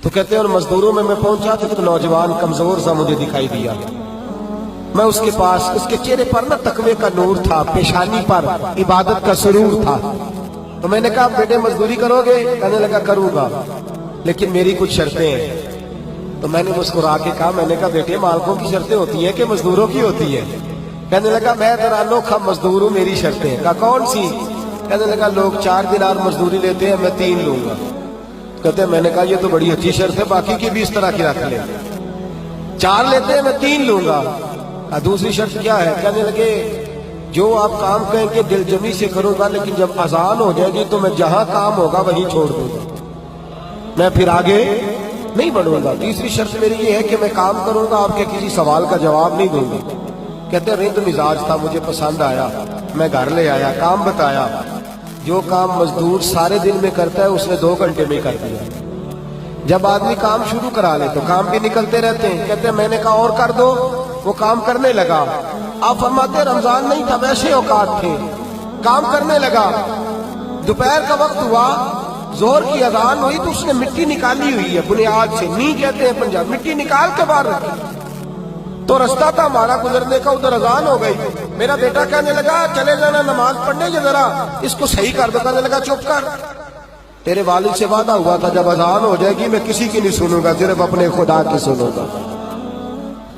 تو کہتے ہیں اور مزدوروں میں پہنچا تو ایک نوجوان کمزور سا مجھے دکھائی دیا. میں اس کے پاس، اس کے چہرے پر تقوی کا نور تھا، پیشانی پر عبادت کا سرور تھا. تو میں نے کہا بیٹے مزدوری کرو گے؟ کہنے لگا کروں گا لیکن میری کچھ شرطیں ہیں. تو میں نے مسکرا کے کہا، میں نے کہا بیٹے مالکوں کی شرطیں ہوتی ہیں کہ مزدوروں کی ہوتی ہے؟ کہنے لگا میں ذرا انوکھا مزدور ہوں، میری شرطیں. کہا کون سی؟ کہنے لگا لوگ 4 دینار مزدوری لیتے ہیں، میں 3 لوں گا. کہتے ہیں میں نے کہا یہ تو بڑی اچھی شرط ہے، باقی کی بھی اس طرح کی رکھ لیں. 4 لیتے ہیں، میں 3 لوں گا. دوسری شرط کیا ہے؟ کہنے لگے جو آپ کام کہیں کہ دل جمی سے کروں گا، لیکن جب اذان ہو جائے گی تو میں جہاں کام ہوگا وہیں چھوڑ دوں گا، میں پھر آگے نہیں بڑھوں گا. تیسری شرط میری یہ ہے کہ میں کام کروں گا، آپ کے کسی سوال کا جواب نہیں دوں گا. کہتے ہیں رند مزاج تھا، مجھے پسند آیا، میں گھر لے آیا، کام بتایا. جو کام مزدور سارے دن میں کرتا ہے اس نے 2 گھنٹے میں کر دیا. جب آدمی کام شروع کرا لے تو کام بھی نکلتے رہتے ہیں. کہتے ہیں میں نے کہا اور کر دو، وہ کام کرنے لگا. آپ فرماتے رمضان نہیں تھا، ویسے اوقات تھے، کام کرنے لگا. دوپہر کا وقت ہوا، زور کی اذان ہوئی تو اس نے مٹی نکالی ہوئی ہے بنیاد سے، نی کہتے ہیں پنجاب، مٹی نکال کے باہر رکھی. تو رستہ تھا ہمارا گزرنے کا، ادھر اذان ہو گئی. میرا بیٹا کہنے لگا چلے جانا نماز پڑھنے کے، ذرا اس کو صحیح کر دو. کہنے لگا چپ کر، تیرے والد سے وعدہ ہوا تھا جب اذان ہو جائے گی میں کسی کی نہیں سنوں گا، صرف اپنے خدا کی سنوں گا.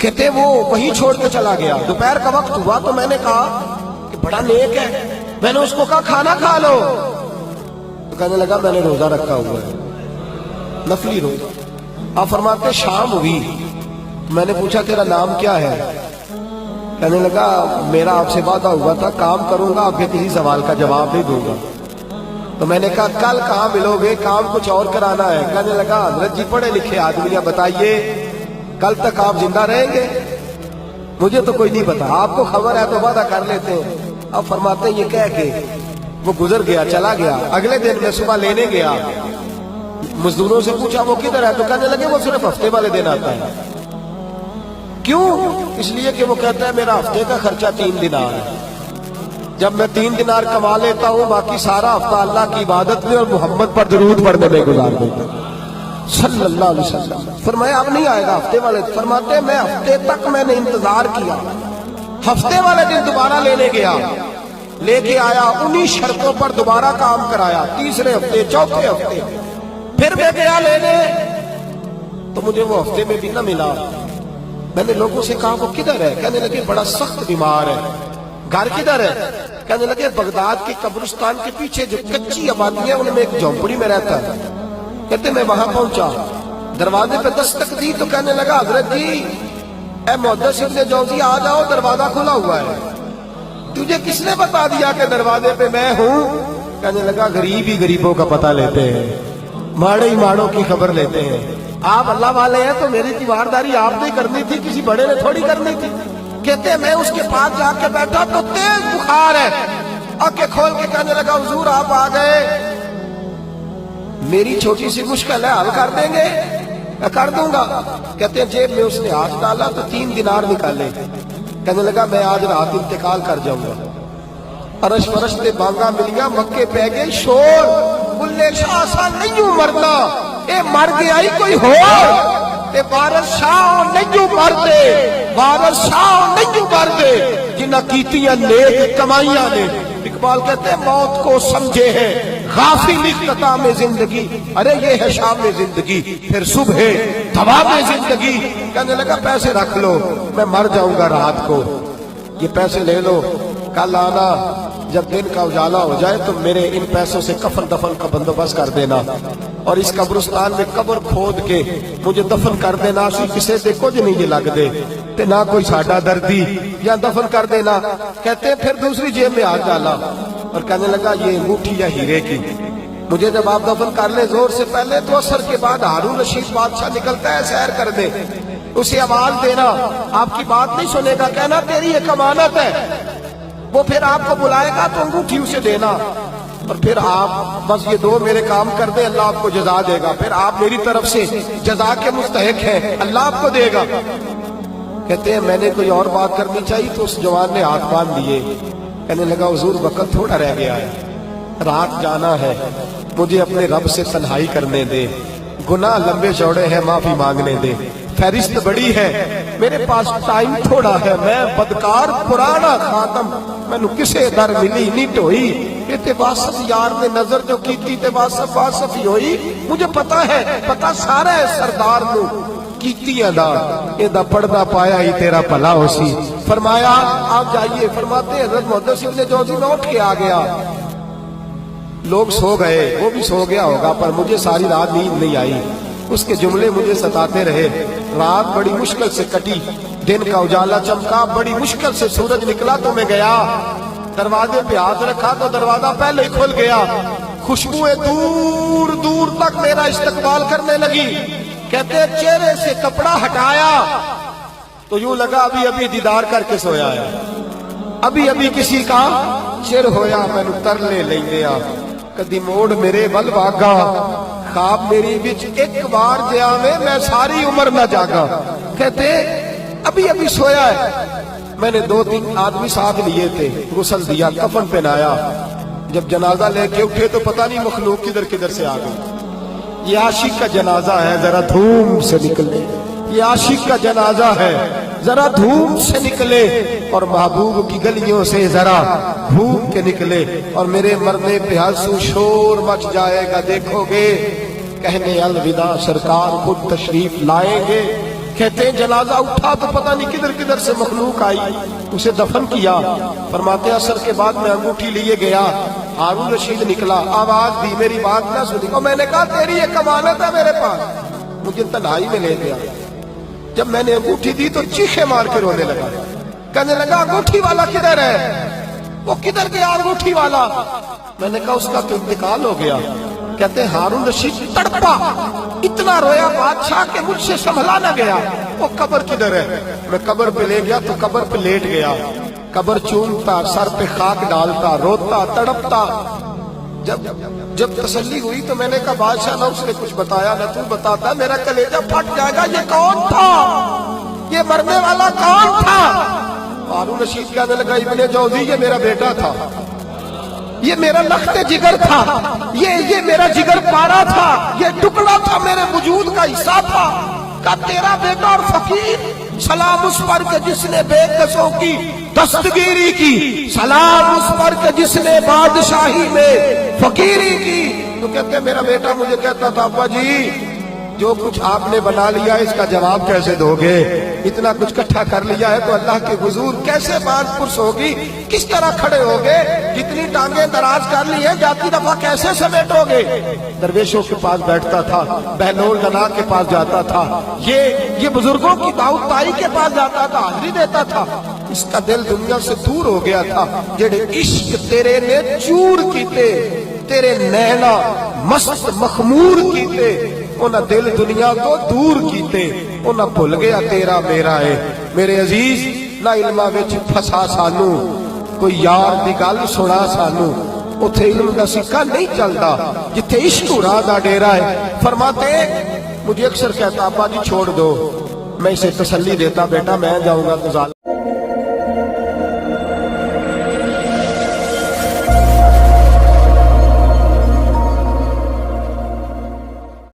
کہتے وہ وہیں چھوڑ کے چلا گیا. دوپہر کا وقت ہوا تو میں نے کہا کہ بڑا نیک ہے، میں نے اس کو کہا کھانا کھا لو. تو کہنے لگا میں نے روزہ رکھا ہوا ہے، نفلی روزہ. آپ فرماتے شام ہوئی، میں نے پوچھا تیرا نام کیا ہے؟ کہنے لگا میرا آپ سے وعدہ ہوا تھا کام کروں گا، آپ کے کسی سوال کا جواب نہیں دوں گا. تو میں نے کہا کل کہاں ملو گے، کام کچھ اور کرانا ہے. کہنے لگا حضرت جی پڑھے لکھے آدمی ہیں، بتائیے کل تک آپ زندہ رہیں گے؟ مجھے تو کوئی نہیں پتا، آپ کو خبر ہے تو وعدہ کر لیتے ہیں. اب فرماتے ہیں یہ کہہ کے وہ گزر گیا، چلا گیا. اگلے دن میں صبح لینے گیا، مزدوروں سے پوچھا وہ کدھر ہے؟ تو کہنے لگے وہ صرف ہفتے والے دن آتا ہے. کیوں؟ اس لیے کہ وہ کہتا ہے میرا ہفتے کا خرچہ 3 دینار ہے، جب میں 3 دینار کما لیتا ہوں باقی سارا ہفتہ اللہ کی عبادت میں اور محمد پر درود پڑھنے میں گزار دیتا ہوں صلی اللہ علیہ وسلم. فرمایا اب نہیں آئے گا ہفتے والے. فرماتے میں ہفتے تک میں نے انتظار کیا، ہفتے والے دن دوبارہ لینے گیا، لے کے آیا، انہی شرطوں پر دوبارہ کام کرایا. تیسرے ہفتے، چوتھے ہفتے پھر میں گیا لینے تو مجھے وہ ہفتے میں بھی نہ ملا. میں نے لوگوں سے کہا وہ کدھر ہے؟ کہنے لگے بڑا سخت بیمار ہے. گھر کدھر ہے؟ کہنے لگے بغداد کے قبرستان کے پیچھے جو کچی آبادی ہے ان میں ایک جھونپڑی میں رہتا ہے. کہتے میں وہاں پہنچا، دروازے پہ دستک دی تو کہنے لگا حضرت جی اے محدث ابن جوزی آ جاؤ، دروازہ کھلا ہوا ہے. تجھے کس نے بتا دیا کہ دروازے پہ میں ہوں؟ کہنے لگا غریب ہی غریبوں کا پتہ لیتے ہیں، ماڑے ہی ماڑوں کی خبر لیتے ہیں. آپ اللہ والے ہیں تو میری تیوارداری آپ نے کرنی تھی، کسی بڑے نے تھوڑی کرنی تھی. کہتے میں اس کے پاس جا کے بیٹھا تو تیز بخار ہے. آنکھیں کھول کے کہنے لگا حضور آپ آ گئے، میری چھوٹی سی مشکل ہے، حل کر دیں گے؟ میں کر دوں گا. کہتے ہیں جیب میں اس نے ہاتھ ڈالا تو 3 دینار نکالے. کہنے لگا میں آج رات انتقال کر جاؤں گا. عرش فرش تے بانگا ملیا، مکے پہ گئے شور، بلے شاہ سا نہیں مرنا، اے مر گیا ہی کوئی ہو، اے وارث شاہ نہیں مرتے، وارث شاہ نہیں مرتے جنہ کیتیاں نیک کمائیاں نے. اقبال کہتے ہیں موت کو سمجھے ہیں غافل اختتام زندگی، ارے یہ ہے شام زندگی پھر صبح دوام زندگی. کہنے لگا پیسے رکھ لو، میں مر جاؤں گا رات کو، یہ پیسے لے لو، کل آنا جب دن کا اجالا ہو جائے تو میرے ان پیسوں سے کفن دفن کا بندوبست کر دینا، اور اس قبرستان میں قبر کھود کے مجھے دفن کر دینا. اسی کسے دے کچھ نہیں لگ دے تے نہ کوئی ساڈا دردی، یا دفن کر دینا. کہتے ہیں پھر دوسری جیب میں ہاتھ ڈالا اور کہنے لگا یہ انگوٹھی یا ہیرے کی، مجھے جب آپ دفن کر لیں زور سے پہلے تو عصر کے بعد ہارون رشید بادشاہ نکلتا ہے سیر کر دے، اسے آواز دینا، آپ کی بات نہیں سنے گا، کہنا تیری ایک امانت ہے. وہ پھر آپ کو بلائے گا تو انگوٹھی اسے دینا، اور پھر آپ بس یہ 2 میرے کام کر دیں، اللہ آپ کو جزا دے گا. پھر آپ میری طرف سے جزا کے مستحق ہیں، اللہ آپ کو دے گا. کہتے ہیں میں نے کوئی اور بات کرنی چاہیے تو اس جوان نے ہاتھ باندھ دیے. کہنے لگا حضور وقت تھوڑا رہ گیا ہے, رات جانا ہے, مجھے اپنے رب سے تنہائی کرنے دے, گناہ لمبے چوڑے ہیں معافی مانگنے دے, فہرست بڑی ہے, میرے پاس ٹائم تھوڑا ہے, میں بدکار پرانا خاتم, مینو کسے در ملی نہیں ٹوئی, یہ تے واسف یار نے نظر جو کیتی تے واسف واسف ہی ہوئی, مجھے پتا ہے, پتا سارا ہے سردار نو کیتی ادا, یہ دا پردہ پایا ہی تیرا بھلا ہو سی. فرمایا آپ جائیے. فرماتے حضرت محدث ابن جوزی میں اٹھ کے آ گیا, لوگ سو گئے, وہ بھی سو گیا ہوگا, پر مجھے ساری رات نیند نہیں آئی, اس کے جملے مجھے ستاتے رہے. رات بڑی مشکل سے کٹی, دن کا اجالا چمکا, بڑی مشکل سے سورج نکلا تو میں گیا, دروازے پہ ہاتھ رکھا تو دروازہ پہلے ہی کھل گیا, خوشبوئیں دور دور تک میرا استقبال کرنے لگی. کہتے چہرے سے کپڑا ہٹایا تو یوں لگا ابھی ابھی دیدار کر کے سویا ہے, ابھی ابھی کسی کا چر ہویا, مینو ترلے لیں گیا, کدی موڑ میرے ول واگا, خواب میری بچ ایک بار جیا میں ساری عمر نہ جاگا. کہتے ابھی ابھی سویا ہے, میں نے 2-3 آدمی ساتھ لیے تھے, غسل دیا, کفن پہنایا, جب جنازہ لے کے اٹھے تو پتہ نہیں مخلوق کدھر کدھر سے آ گئی. یہ عاشق کا جنازہ ہے, ذرا دھوم سے نکلے, یہ عاشق کا جنازہ ہے, ذرا دھوم سے نکلے, اور محبوب کی گلیوں سے ذرا گھوم کے نکلے, اور میرے مرنے پہ ہنسو شور مچ جائے گا, دیکھو گے کہنے الوداع سرکار خود تشریف لائیں گے. کہتے ہیں جنازہ اٹھا تو پتہ نہیں کدھر کدھر سے مخلوق آئی, اسے دفن کیا. فرماتے عصر کے بعد میں انگوٹھی لیے گیا, ہارون رشید نکلا, آواز دی, میری بات نہ سنی, اور میں نے کہا تیری یہ امانت ہے میرے پاس, مجھے تنہائی میں لے گیا. جب میں نے انگوٹھی دی تو چیخے مار کے رونے لگا, کہنے لگا انگوٹھی والا کدھر ہے, وہ کدھر گیا انگوٹھی والا. میں نے کہا اس کا تو انتقال ہو گیا. کہتے ہیں ہارون رشید تڑپا, اتنا رویا بادشاہ کہ مجھ سے سنبھلا نہ گیا, وہ قبر کدھر ہے. میں قبر پہ لے گیا تو قبر پہ لیٹ گیا, قبر چومتا, سر پہ خاک ڈالتا, روتا, تڑپتا. جب تسلی ہوئی تو میں نے کہا بادشاہ نہ اس نے کچھ بتایا نہ تو بتاتا, میرا کلیجہ پھٹ جائے گا, یہ کون تھا, یہ مرنے والا کون تھا. ہارون رشید کہنے لگا ابن جوزی یہ میرا بیٹا تھا, یہ میرا لخت جگر تھا, یہ میرا جگر پارا تھا, یہ ٹکڑا تھا میرے وجود کا حصہ تھا. کا تیرا بیٹا اور فقیر, سلام اس پر کہ جس نے بے کسوں کی دستگیری کی, سلام اس پر کہ جس نے بادشاہی میں فقیری کی. تو کہتے ہیں میرا بیٹا مجھے کہتا تھا ابا جی جو کچھ آپ نے بنا لیا اس کا جواب کیسے دو گے, اتنا کچھ کٹھا کر لیا ہے تو اللہ کے حضور کیسے بات پرس ہوگی, کس طرح کھڑے ہوگے, جتنی ٹانگیں دراز کر لی ہیں جاتی دفعہ کیسے سمیٹو گے. درویشوں کے پاس بیٹھتا تھا, بہلول گنا کے پاس جاتا تھا, یہ بزرگوں کی دعوت تائی کے پاس جاتا تھا, حاضری دیتا تھا. اس کا دل دنیا سے دور ہو گیا تھا. جڑے عشق تیرے نے چور کیتے, تیرے نینا مست مخمور کیتے, انہاں دل دنیا کو دور کیتے, انہاں بھول گیا تیرا میرا ہے. میرے عزیز نہ علمہ وچ پھسا سانو, کوئی یار دی گل سنا سانو, اتھے علم دا سکہ نہیں چلتا جتھے عشق راہ دا ڈیرا ہے. فرماتے مجھے اکثر کہتا ابا جی چھوڑ دو, میں اسے تسلی دیتا بیٹا میں جاؤں گا تو ظالم